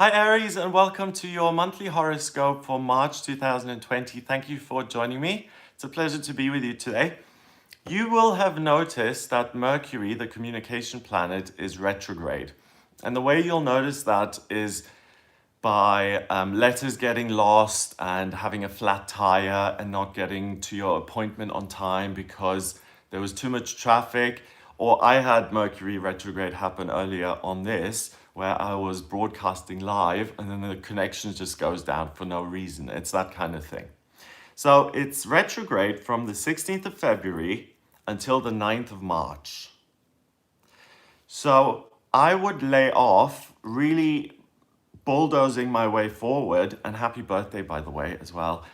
Hi Aries, and welcome to your monthly horoscope for March 2020. Thank you for joining me. It's a pleasure to be with you today. You will have noticed that Mercury, the communication planet, is retrograde. And the way you'll notice that is by letters getting lost and having a flat tire and not getting to your appointment on time because there was too much traffic. Or I had Mercury retrograde happen earlier on this, where I was broadcasting live and then the connection just goes down for no reason. It's that kind of thing. So it's retrograde from the 16th of February until the 9th of March. So I would lay off really bulldozing my way forward, and happy birthday, by the way, as well,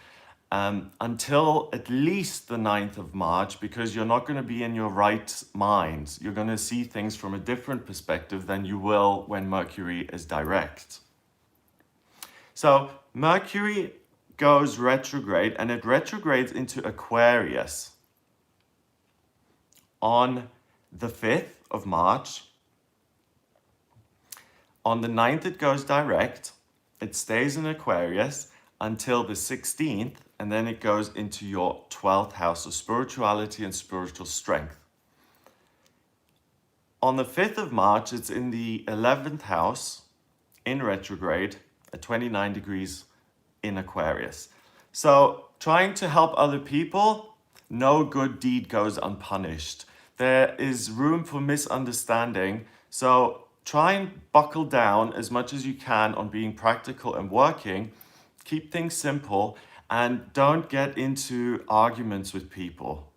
until at least the 9th of March, because you're not going to be in your right mind. You're going to see things from a different perspective than you will when Mercury is direct. So Mercury goes retrograde, and it retrogrades into Aquarius on the 5th of March. On the 9th, it goes direct. It stays in Aquarius until the 16th, and then it goes into your 12th house of spirituality and spiritual strength. On the 5th of March, it's in the 11th house in retrograde at 29 degrees in Aquarius. So trying to help other people, no good deed goes unpunished. There is room for misunderstanding. So try and buckle down as much as you can on being practical and working. Keep things simple and don't get into arguments with people,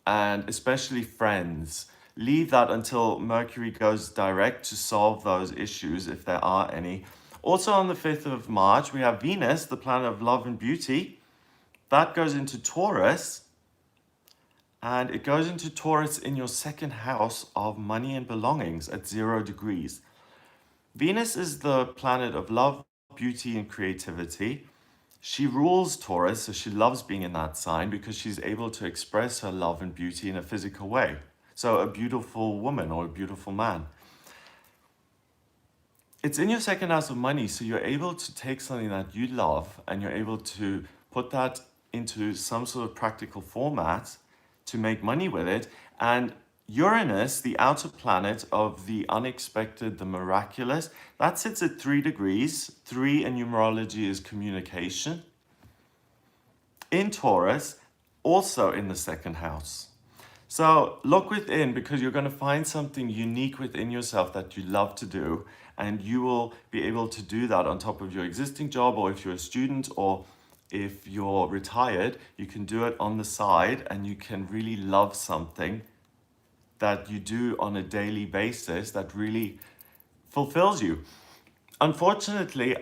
and especially friends. Leave that until Mercury goes direct to solve those issues if there are any. Also on the 5th of March, we have Venus, the planet of love and beauty. That goes into Taurus. And it goes into Taurus in your second house of money and belongings at 0 degrees. Venus is the planet of love, beauty, and creativity. She rules Taurus, so she loves being in that sign because she's able to express her love and beauty in a physical way. So a beautiful woman or a beautiful man. It's in your second house of money, so you're able to take something that you love and you're able to put that into some sort of practical format to make money with it. And Uranus, the outer planet of the unexpected, the miraculous, that sits at 3 degrees. 3 in numerology is communication. In Taurus, also in the second house. So look within, because you're going to find something unique within yourself that you love to do, and you will be able to do that on top of your existing job, or if you're a student, or if you're retired, you can do it on the side and you can really love something that you do on a daily basis that really fulfills you. Unfortunately,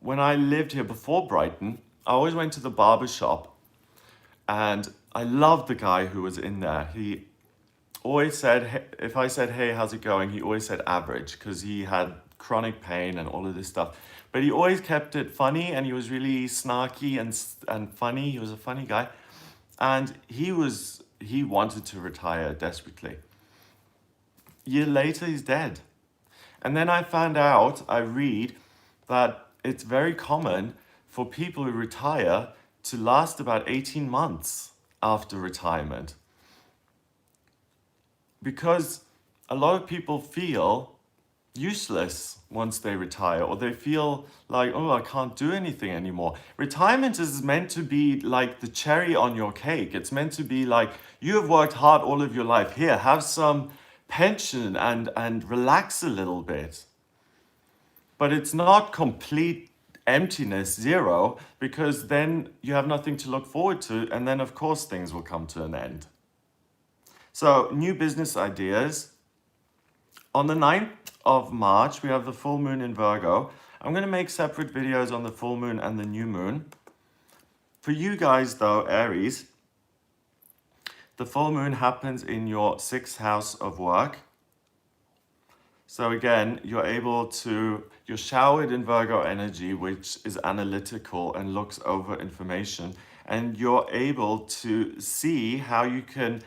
when I lived here before Brighton, I always went to the barber shop and I loved the guy who was in there. He always said, if I said, "Hey, how's it going?" he always said average, because he had chronic pain and all of this stuff. But he always kept it funny, and he was really snarky and funny. He was a funny guy. And he wanted to retire desperately. A year later, he's dead. And then I read that it's very common for people who retire to last about 18 months after retirement. Because a lot of people feel useless once they retire, or they feel like, oh, I can't do anything anymore. Retirement is meant to be like the cherry on your cake. It's meant to be like, you have worked hard all of your life. Here, have some pension and relax a little bit. But it's not complete emptiness, zero, because then you have nothing to look forward to, and then of course things will come to an end. So new business ideas. On the 9th of March, we have the full moon in Virgo. I'm going to make separate videos on the full moon and the new moon. For you guys though, Aries, the full moon happens in your 6th house of work. So again, you're showered in Virgo energy, which is analytical and looks over information. And you're able to see how you can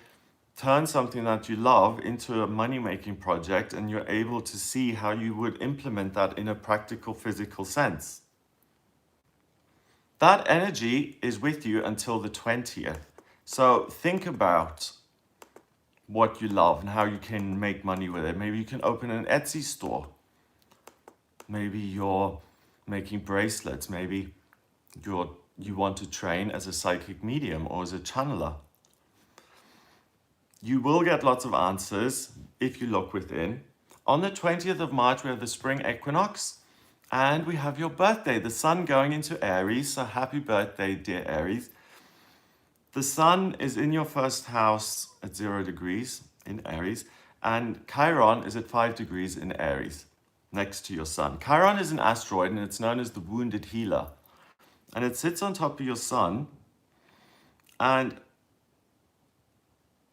turn something that you love into a money-making project, and you're able to see how you would implement that in a practical, physical sense. That energy is with you until the 20th. So think about what you love and how you can make money with it. Maybe you can open an Etsy store. Maybe you're making bracelets. Maybe you want to train as a psychic medium or as a channeler. You will get lots of answers if you look within. On the 20th of March, we have the spring equinox, and we have your birthday, the sun going into Aries. So happy birthday, dear Aries. The sun is in your first house at 0 degrees in Aries, and Chiron is at 5 degrees in Aries, next to your sun. Chiron is an asteroid, and it's known as the wounded healer. And it sits on top of your sun, and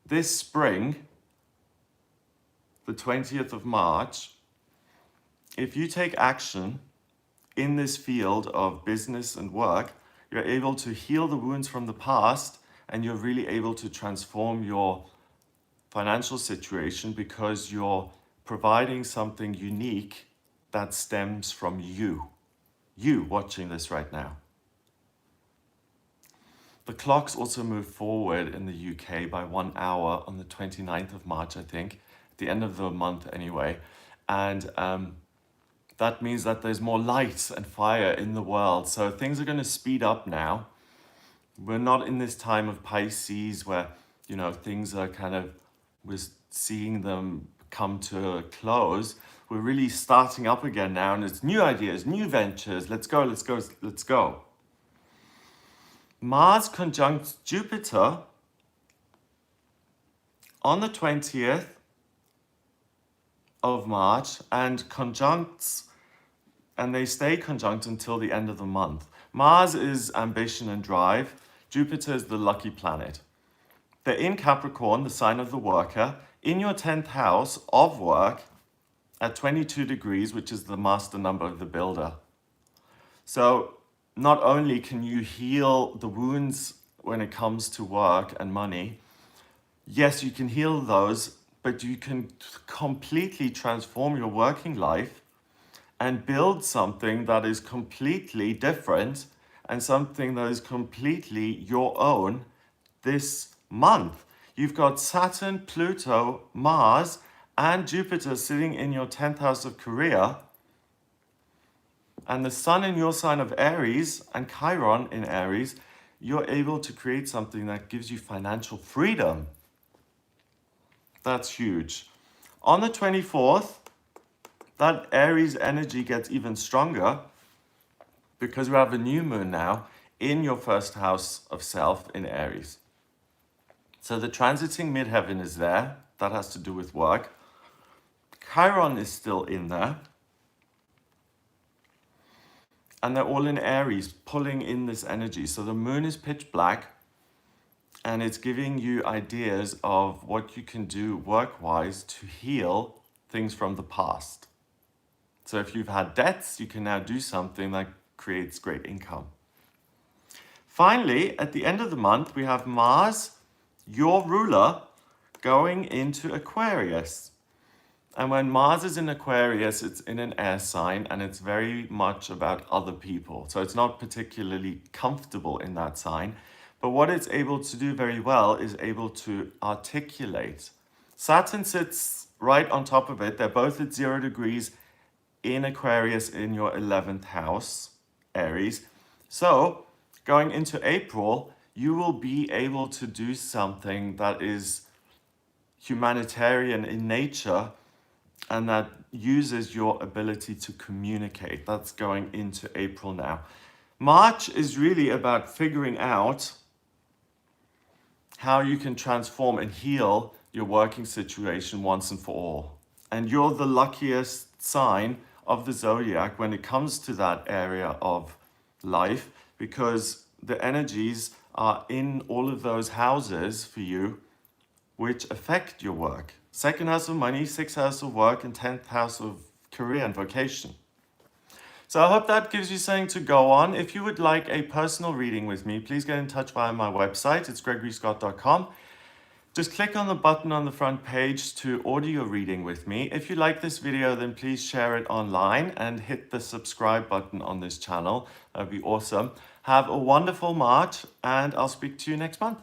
this spring, the 20th of March, if you take action in this field of business and work, you're able to heal the wounds from the past, and you're really able to transform your financial situation because you're providing something unique that stems from you watching this right now. The clocks also move forward in the UK by 1 hour on the 29th of March, I think, at the end of the month anyway. And that means that there's more light and fire in the world. So things are going to speed up now. We're not in this time of Pisces where, things are we're seeing them come to a close. We're really starting up again now, and it's new ideas, new ventures. Let's go, let's go, let's go. Mars conjuncts Jupiter on the 20th of March and they stay conjunct until the end of the month. Mars is ambition and drive. Jupiter is the lucky planet. They're in Capricorn, the sign of the worker, in your 10th house of work at 22 degrees, which is the master number of the builder. So not only can you heal the wounds when it comes to work and money, yes, you can heal those, but you can completely transform your working life and build something that is completely different and something that is completely your own this month. You've got Saturn, Pluto, Mars, and Jupiter sitting in your 10th house of career, and the sun in your sign of Aries and Chiron in Aries. You're able to create something that gives you financial freedom. That's huge. On the 24th, that Aries energy gets even stronger because we have a new moon now in your first house of self in Aries. So the transiting midheaven is there. That has to do with work. Chiron is still in there. And they're all in Aries, pulling in this energy. So the moon is pitch black, and it's giving you ideas of what you can do work-wise to heal things from the past. So if you've had debts, you can now do something that creates great income. Finally, at the end of the month, we have Mars, your ruler, going into Aquarius. And when Mars is in Aquarius, it's in an air sign, and it's very much about other people. So it's not particularly comfortable in that sign. But what it's able to do very well is able to articulate. Saturn sits right on top of it. They're both at 0 degrees in Aquarius in your 11th house, Aries. So going into April, you will be able to do something that is humanitarian in nature and that uses your ability to communicate. That's going into April now. March is really about figuring out how you can transform and heal your working situation once and for all. And you're the luckiest sign of the zodiac when it comes to that area of life, because the energies are in all of those houses for you which affect your work. 2nd house of money, 6th house of work, and 10th house of career and vocation. So I hope that gives you something to go on. If you would like a personal reading with me, please get in touch via my website. It's gregoryscott.com. Just click on the button on the front page to order your reading with me. If you like this video, then please share it online and hit the subscribe button on this channel. That'd be awesome. Have a wonderful March, and I'll speak to you next month.